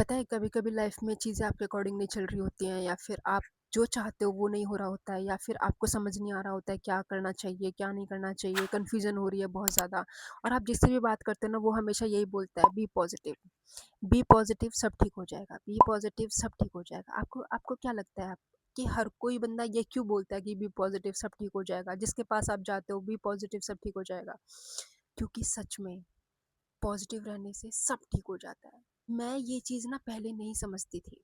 पता है कभी-कभी लाइफ में चीज़ें आपके अकॉर्डिंग नहीं चल रही होती हैं या फिर आप जो चाहते हो वो नहीं हो रहा होता है या फिर आपको समझ नहीं आ रहा होता है क्या करना चाहिए, क्या नहीं करना चाहिए, कन्फ्यूज़न हो रही है बहुत ज़्यादा। और आप जिससे भी बात करते हो ना वो हमेशा यही बोलता है बी पॉजिटिव सब ठीक हो जाएगा, बी पॉजिटिव सब ठीक हो जाएगा। आपको आपको क्या लगता है आप कि हर कोई बंदा ये क्यों बोलता है कि बी पॉजिटिव सब ठीक हो जाएगा? जिसके पास आप जाते हो बी पॉजिटिव सब ठीक हो जाएगा। क्योंकि सच में पॉजिटिव रहने से सब ठीक हो जाता है। मैं ये चीज़ ना पहले नहीं समझती थी।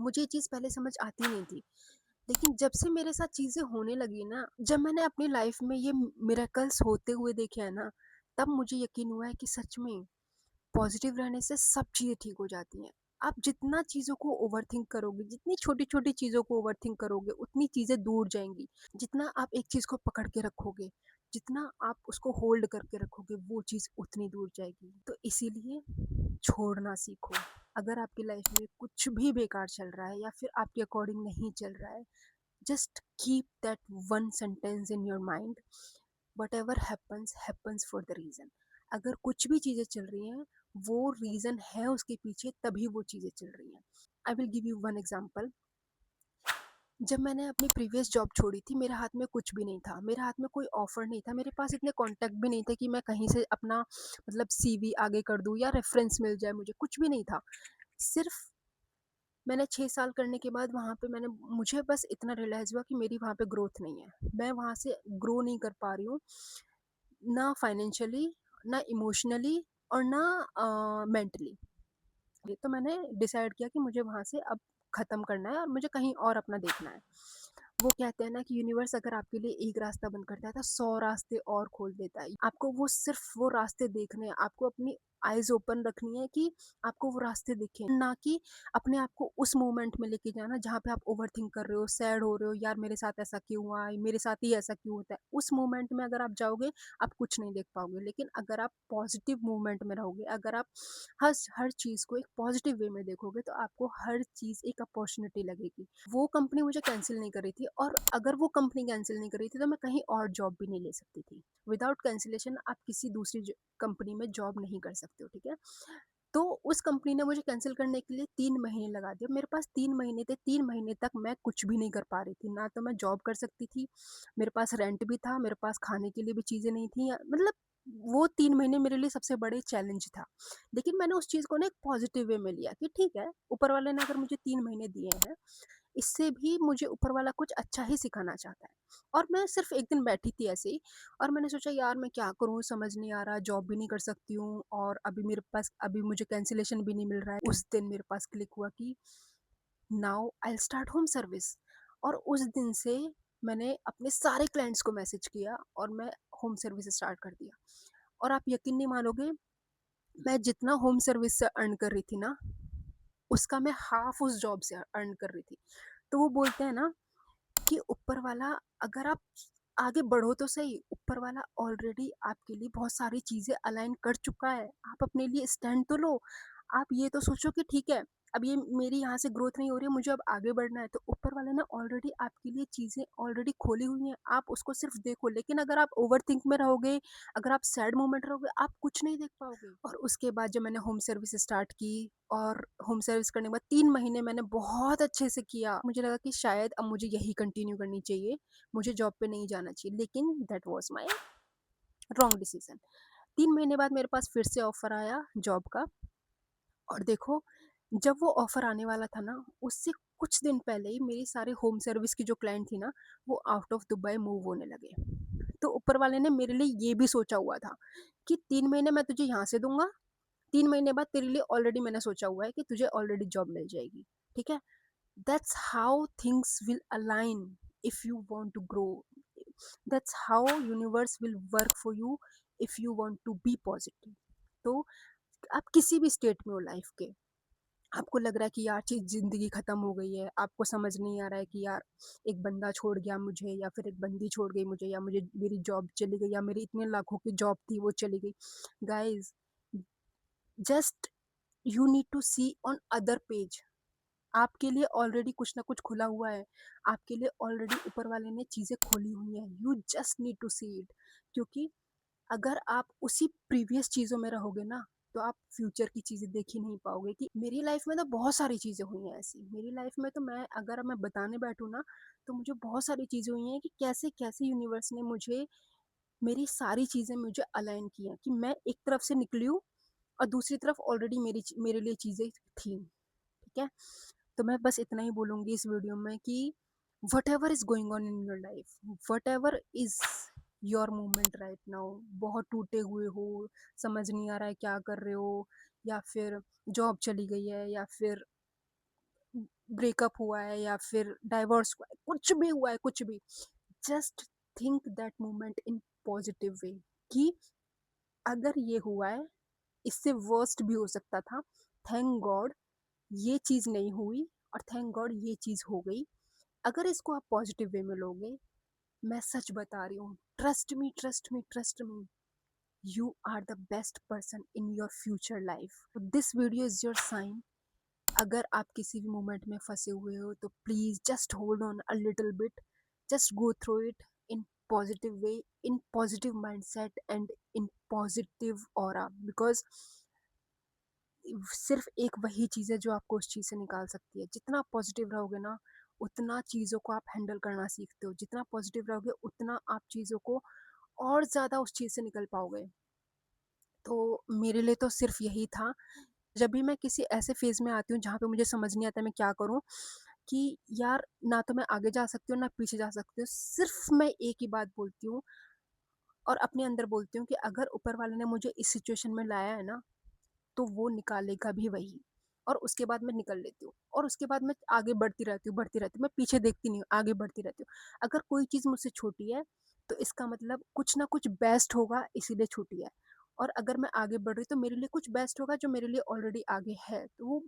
मुझे ये चीज़ पहले समझ आती नहीं थी। लेकिन जब से मेरे साथ चीज़ें होने लगी ना, जब मैंने अपनी लाइफ में ये मिरेकल्स होते हुए देखे हैं ना, तब मुझे यकीन हुआ है कि सच में पॉजिटिव रहने से सब चीज़ें ठीक हो जाती हैं। आप जितना चीज़ों को ओवरथिंक करोगे, जितनी छोटी-छोटी चीज़ों को ओवरथिंक करोगे, उतनी चीज़ें दूर जाएँगी। जितना आप एक चीज़ को पकड़ के रखोगे, जितना आप उसको होल्ड करके रखोगे, वो चीज़ उतनी दूर जाएगी। तो इसीलिए छोड़ना सीखो। अगर आपकी लाइफ में कुछ भी बेकार चल रहा है या फिर आपके अकॉर्डिंग नहीं चल रहा है, just keep that one sentence in your mind, whatever happens happens for the reason। अगर कुछ भी चीज़ें चल रही हैं वो रीज़न है उसके पीछे, तभी वो चीज़ें चल रही हैं। I will give you one example. जब मैंने अपनी प्रीवियस जॉब छोड़ी थी मेरे हाथ में कुछ भी नहीं था, मेरे हाथ में कोई ऑफर नहीं था, मेरे पास इतने कॉन्टैक्ट भी नहीं थे कि मैं कहीं से अपना मतलब सीवी आगे कर दूं या रेफरेंस मिल जाए, मुझे कुछ भी नहीं था। सिर्फ मैंने 6 साल करने के बाद वहाँ पे मुझे बस इतना रियलाइज़ हुआ कि मेरी वहाँ पे ग्रोथ नहीं है, मैं वहाँ से ग्रो नहीं कर पा रही हूँ, ना फाइनेंशियली, ना इमोशनली और ना मेंटली। तो मैंने डिसाइड किया कि मुझे वहाँ से अब ख़त्म करना है और मुझे कहीं और अपना देखना है। वो कहते हैं ना कि यूनिवर्स अगर आपके लिए एक रास्ता बंद करता है तो 100 रास्ते और खोल देता है। आपको वो सिर्फ वो रास्ते देखने हैं, आपको अपनी आइज़ ओपन रखनी है कि आपको वो रास्ते दिखें, ना कि अपने आप को उस मोमेंट में लेके जाना जहाँ पे आप ओवरथिंक कर रहे हो, सैड हो रहे हो, यार मेरे साथ ऐसा क्यों हुआ? मेरे साथ ही ऐसा क्यों होता है? उस मोमेंट में अगर आप जाओगे, आप कुछ नहीं देख पाओगे। लेकिन अगर आप पॉज़िटिव मूवमेंट में रहोगे, अगर आप हर चीज़ को एक पॉज़िटिव वे में देखोगे, तो आपको हर चीज़ एक अपॉर्च्युनिटी लगेगी। वो कंपनी मुझे कैंसिल नहीं कर रही थी और अगर वो कंपनी कैंसिल नहीं कर रही थी तो मैं कहीं और जॉब भी नहीं ले सकती थी। विदाउट कैंसिलेशन आप किसी दूसरी कंपनी में जॉब नहीं कर सकते हो, ठीक है? तो उस कंपनी ने मुझे कैंसिल करने के लिए 3 महीने लगा दिए। मेरे पास 3 महीने थे, 3 महीने तक मैं कुछ भी नहीं कर पा रही थी, ना तो मैं जॉब कर सकती थी, मेरे पास रेंट भी था, मेरे पास खाने के लिए भी चीज़ें नहीं थी, मतलब वो 3 महीने मेरे लिए सबसे बड़े चैलेंज था। लेकिन मैंने उस चीज़ को ना एक पॉजिटिव वे में लिया कि ठीक है, ऊपर वाले ने अगर मुझे 3 महीने दिए हैं, इससे भी मुझे ऊपर वाला कुछ अच्छा ही सिखाना चाहता है। और मैं सिर्फ एक दिन बैठी थी ऐसे ही और मैंने सोचा यार मैं क्या करूँ, समझ नहीं आ रहा, जॉब भी नहीं कर सकती हूँ और अभी मुझे कैंसिलेशन भी नहीं मिल रहा है। उस दिन मेरे पास क्लिक हुआ कि now I will start home service. और उस दिन से मैंने अपने सारे क्लाइंट्स को मैसेज किया और मैं होम सर्विस स्टार्ट कर दिया। और आप यकीन नहीं मानोगे, मैं जितना होम सर्विस से अर्न कर रही थी ना, उसका मैं हाफ उस जॉब से अर्न कर रही थी। तो वो बोलते हैं ना कि ऊपर वाला, अगर आप आगे बढ़ो तो सही, ऊपर वाला ऑलरेडी आपके लिए बहुत सारी चीज़ें अलाइन कर चुका है। आप अपने लिए स्टैंड तो लो। आप ये तो सोचो कि ठीक है, अब ये मेरी यहाँ से ग्रोथ नहीं हो रही है, मुझे अब आगे बढ़ना है। तो ऊपर वाले ने ऑलरेडी आपके लिए चीज़ें ऑलरेडी खोली हुई हैं, आप उसको सिर्फ देखो। लेकिन अगर आप ओवरथिंक में रहोगे, अगर आप सैड मोमेंट रहोगे, आप कुछ नहीं देख पाओगे। और उसके बाद जब मैंने होम सर्विस स्टार्ट की और होम सर्विस करने के बाद 3 महीने मैंने बहुत अच्छे से किया। मुझे लगा कि शायद अब मुझे यही कंटिन्यू करनी चाहिए, मुझे जॉब पे नहीं जाना चाहिए, लेकिन that was my wrong decision. 3 महीने बाद मेरे पास फिर से ऑफ़र आया जॉब का। और देखो, जब वो ऑफ़र आने वाला था ना, उससे कुछ दिन पहले ही मेरी सारी होम सर्विस की जो क्लाइंट थी ना, वो आउट ऑफ दुबई मूव होने लगे। तो ऊपर वाले ने मेरे लिए ये भी सोचा हुआ था कि 3 महीने मैं तुझे यहाँ से दूँगा, 3 महीने बाद तेरे लिए ऑलरेडी मैंने सोचा हुआ है कि तुझे ऑलरेडी जॉब मिल जाएगी, ठीक है? That's how things will align if you want to grow. That's how universe will work for you if you want to be positive. तो आप किसी भी स्टेट में हो लाइफ के, आपको लग रहा है कि यार चीज जिंदगी खत्म हो गई है, आपको समझ नहीं आ रहा है कि यार एक बंदा छोड़ गया मुझे या फिर एक बंदी छोड़ गई मुझे, या मुझे मेरी जॉब चली गई, या मेरी इतने लाखों की जॉब थी वो चली गई। Guys, just you need to see on other page. आपके लिए ऑलरेडी कुछ ना कुछ खुला हुआ है, आपके लिए ऑलरेडी ऊपर वाले ने चीज़ें खोली हुई हैं, you just need to see it. क्योंकि अगर आप उसी प्रीवियस चीज़ों में रहोगे ना, तो आप फ्यूचर की चीज़ें देख ही नहीं पाओगे। कि मेरी लाइफ में तो बहुत सारी चीज़ें हुई हैं ऐसी। मेरी लाइफ में तो मैं बताने बैठूँ ना, तो मुझे बहुत सारी चीज़ें हुई हैं कि कैसे-कैसे यूनिवर्स ने मुझे मेरी सारी चीज़ें मुझे अलाइन की हैं कि मैं एक तरफ से निकली हूँ और दूसरी तरफ ऑलरेडी मेरे लिए चीज़ें थी, ठीक है? तो मैं बस इतना ही बोलूँगी इस वीडियो में कि whatever is going on in your life, whatever is your moment right now, बहुत टूटे हुए हो, समझ नहीं आ रहा है क्या कर रहे हो, या फिर जॉब चली गई है, या फिर ब्रेकअप हुआ है, या फिर डाइवोर्स हुआ है, कुछ भी हुआ है, कुछ भी, just think that moment in positive way कि अगर ये हुआ है, इससे वर्स्ट भी हो सकता था, थैंक गॉड ये चीज़ नहीं हुई, और थैंक गॉड ये चीज़ हो गई। अगर इसको आप पॉजिटिव वे में लोगे, मैं सच बता रही हूँ, trust me, trust me, trust me, you are the best person in your future life. This video is your sign. अगर आप किसी भी मोमेंट में फंसे हुए हो तो please just hold on a little bit, just go through it in positive way, in positive mindset and in positive aura, because सिर्फ एक वही चीज़ है जो आपको उस चीज़ से निकाल सकती है। जितना आप पॉजिटिव रहोगे ना, उतना चीज़ों को आप हैंडल करना सीखते हो। जितना पॉजिटिव रहोगे, उतना आप चीज़ों को और ज़्यादा उस चीज़ से निकल पाओगे। तो मेरे लिए तो सिर्फ यही था। जब भी मैं किसी ऐसे फ़ेज़ में आती हूँ जहाँ पे मुझे समझ नहीं आता मैं क्या करूँ, कि यार ना तो मैं आगे जा सकती हूँ, ना पीछे जा सकती हूँ। सिर्फ मैं एक ही बात बोलती हूँ और अपने अंदर बोलती हूँ कि अगर ऊपर वाले ने मुझे इस सिचुएशन में लाया है ना, तो वो निकालेगा भी वही। और उसके बाद मैं निकल लेती हूँ, और उसके बाद मैं आगे बढ़ती रहती हूँ, मैं पीछे देखती नहीं हूँ, आगे बढ़ती रहती हूँ। अगर कोई चीज़ मुझसे छूटी है, तो इसका मतलब कुछ ना कुछ बेस्ट होगा इसीलिए छूटी है, और अगर मैं आगे बढ़ रही तो मेरे लिए कुछ बेस्ट होगा जो मेरे लिए ऑलरेडी आगे है। तो वो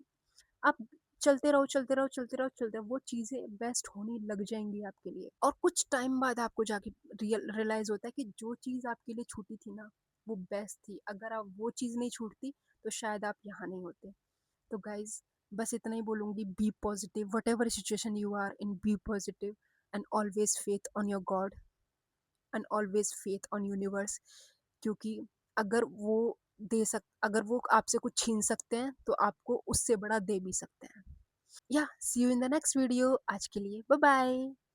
आप चलते रहो, चलते रहो, चलते रहो, चलते रहो, वो चीज़ें बेस्ट होने लग जाएँगी आपके लिए। और कुछ टाइम बाद आपको जाके रियलाइज़ होता है कि जो चीज़ आपके लिए छूटी थी ना, वो बेस्ट थी। अगर आप वो चीज़ नहीं छूटती, तो शायद आप यहाँ नहीं होते। तो गाइज़, बस इतना ही बोलूँगी, be positive, whatever situation you are in, be positive and always faith on your god and always faith on universe. क्योंकि अगर वो अगर वो आपसे कुछ छीन सकते हैं, तो आपको उससे बड़ा दे भी सकते हैं। या see you in the next video. आज के लिए बाय बाय।